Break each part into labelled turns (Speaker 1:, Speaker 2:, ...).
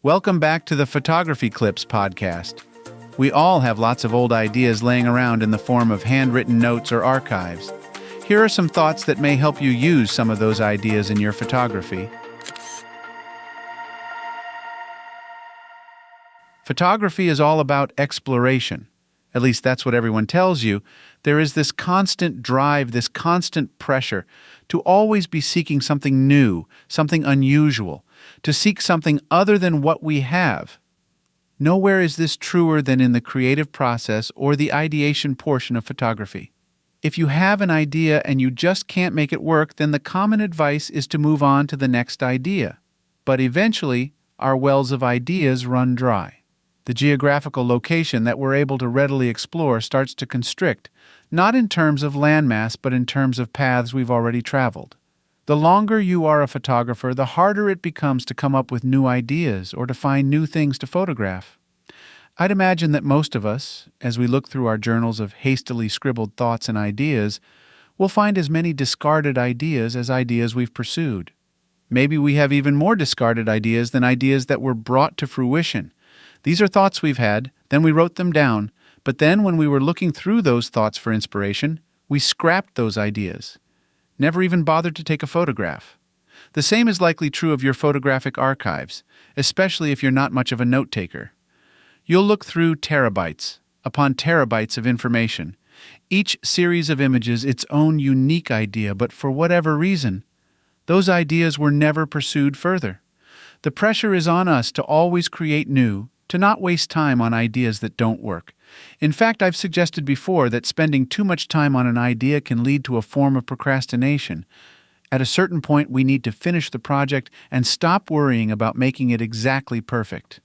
Speaker 1: Welcome back to the Photography Clips podcast. We all have lots of old ideas laying around in the form of handwritten notes or archives. Here are some thoughts that may help you use some of those ideas in your photography. Photography is all about exploration. At least that's what everyone tells you. There is this constant drive, this constant pressure to always be seeking something new, something unusual, to seek something other than what we have. Nowhere is this truer than in the creative process or the ideation portion of photography. If you have an idea and you just can't make it work, then the common advice is to move on to the next idea. But eventually, our wells of ideas run dry. The geographical location that we're able to readily explore starts to constrict, not in terms of landmass, but in terms of paths we've already traveled. The longer you are a photographer, the harder it becomes to come up with new ideas or to find new things to photograph. I'd imagine that most of us, as we look through our journals of hastily scribbled thoughts and ideas, will find as many discarded ideas as ideas we've pursued. Maybe we have even more discarded ideas than ideas that were brought to fruition. These are thoughts we've had, then we wrote them down, but then when we were looking through those thoughts for inspiration, we scrapped those ideas. Never even bothered to take a photograph. The same is likely true of your photographic archives, especially if you're not much of a note-taker. You'll look through terabytes upon terabytes of information, each series of images its own unique idea, but for whatever reason, those ideas were never pursued further. The pressure is on us to always create new, to not waste time on ideas that don't work. In fact, I've suggested before that spending too much time on an idea can lead to a form of procrastination. At a certain point, we need to finish the project and stop worrying about making it exactly perfect.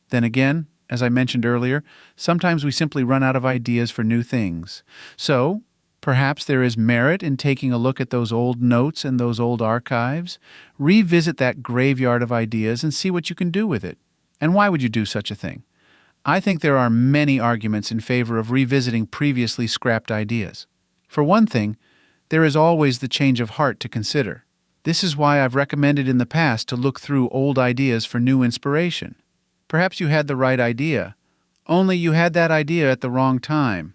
Speaker 1: Then again, as I mentioned earlier, sometimes we simply run out of ideas for new things. So, perhaps there is merit in taking a look at those old notes and those old archives, revisit that graveyard of ideas and see what you can do with it. And why would you do such a thing? I think there are many arguments in favor of revisiting previously scrapped ideas. For one thing, there is always the change of heart to consider. This is why I've recommended in the past to look through old ideas for new inspiration. Perhaps you had the right idea, only you had that idea at the wrong time.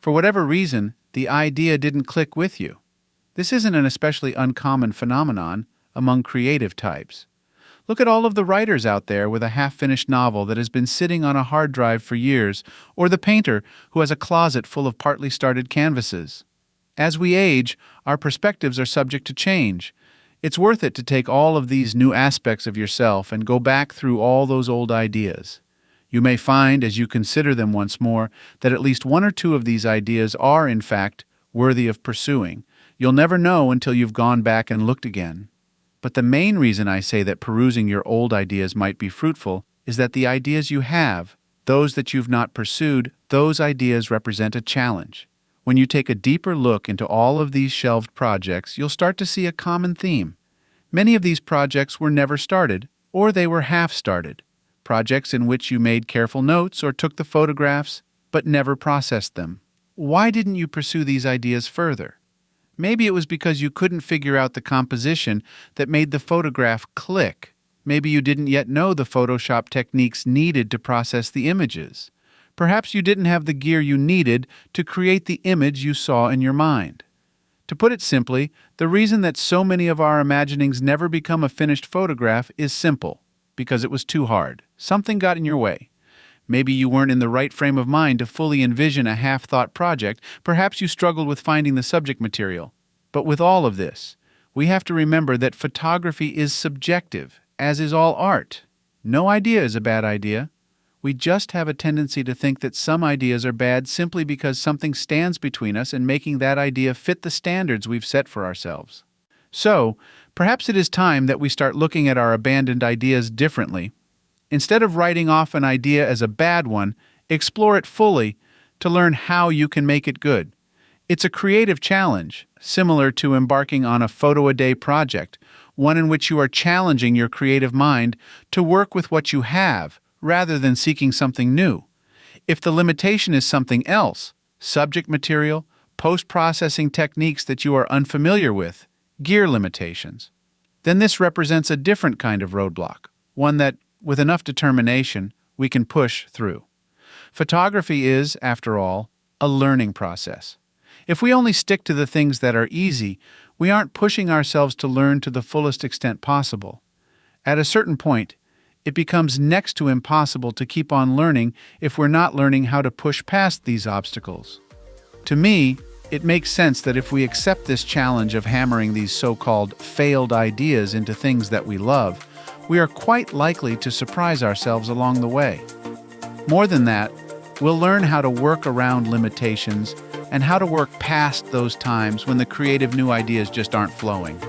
Speaker 1: For whatever reason, the idea didn't click with you. This isn't an especially uncommon phenomenon among creative types. Look at all of the writers out there with a half-finished novel that has been sitting on a hard drive for years, or the painter who has a closet full of partly started canvases. As we age, our perspectives are subject to change. It's worth it to take all of these new aspects of yourself and go back through all those old ideas. You may find, as you consider them once more, that at least one or two of these ideas are, in fact, worthy of pursuing. You'll never know until you've gone back and looked again. But the main reason I say that perusing your old ideas might be fruitful is that the ideas you have, those that you've not pursued, those ideas represent a challenge. When you take a deeper look into all of these shelved projects, you'll start to see a common theme. Many of these projects were never started, or they were half-started. Projects in which you made careful notes or took the photographs, but never processed them. Why didn't you pursue these ideas further? Maybe it was because you couldn't figure out the composition that made the photograph click. Maybe you didn't yet know the Photoshop techniques needed to process the images. Perhaps you didn't have the gear you needed to create the image you saw in your mind. To put it simply, the reason that so many of our imaginings never become a finished photograph is simple, because it was too hard. Something got in your way. Maybe you weren't in the right frame of mind to fully envision a half-thought project. Perhaps you struggled with finding the subject material. But with all of this, we have to remember that photography is subjective, as is all art. No idea is a bad idea. We just have a tendency to think that some ideas are bad simply because something stands between us and making that idea fit the standards we've set for ourselves. So, perhaps it is time that we start looking at our abandoned ideas differently. Instead of writing off an idea as a bad one, explore it fully to learn how you can make it good. It's a creative challenge, similar to embarking on a photo-a-day project, one in which you are challenging your creative mind to work with what you have rather than seeking something new. If the limitation is something else, subject material, post-processing techniques that you are unfamiliar with, gear limitations, then this represents a different kind of roadblock, one that with enough determination, we can push through. Photography is, after all, a learning process. If we only stick to the things that are easy, we aren't pushing ourselves to learn to the fullest extent possible. At a certain point, it becomes next to impossible to keep on learning if we're not learning how to push past these obstacles. To me, it makes sense that if we accept this challenge of hammering these so-called failed ideas into things that we love, we are quite likely to surprise ourselves along the way. More than that, we'll learn how to work around limitations and how to work past those times when the creative new ideas just aren't flowing.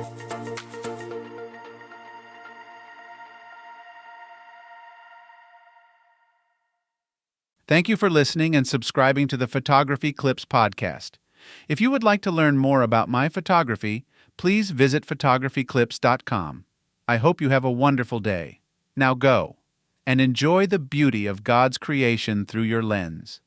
Speaker 1: Thank you for listening and subscribing to the Photography Clips podcast. If you would like to learn more about my photography, please visit photographyclips.com. I hope you have a wonderful day. Now go and enjoy the beauty of God's creation through your lens.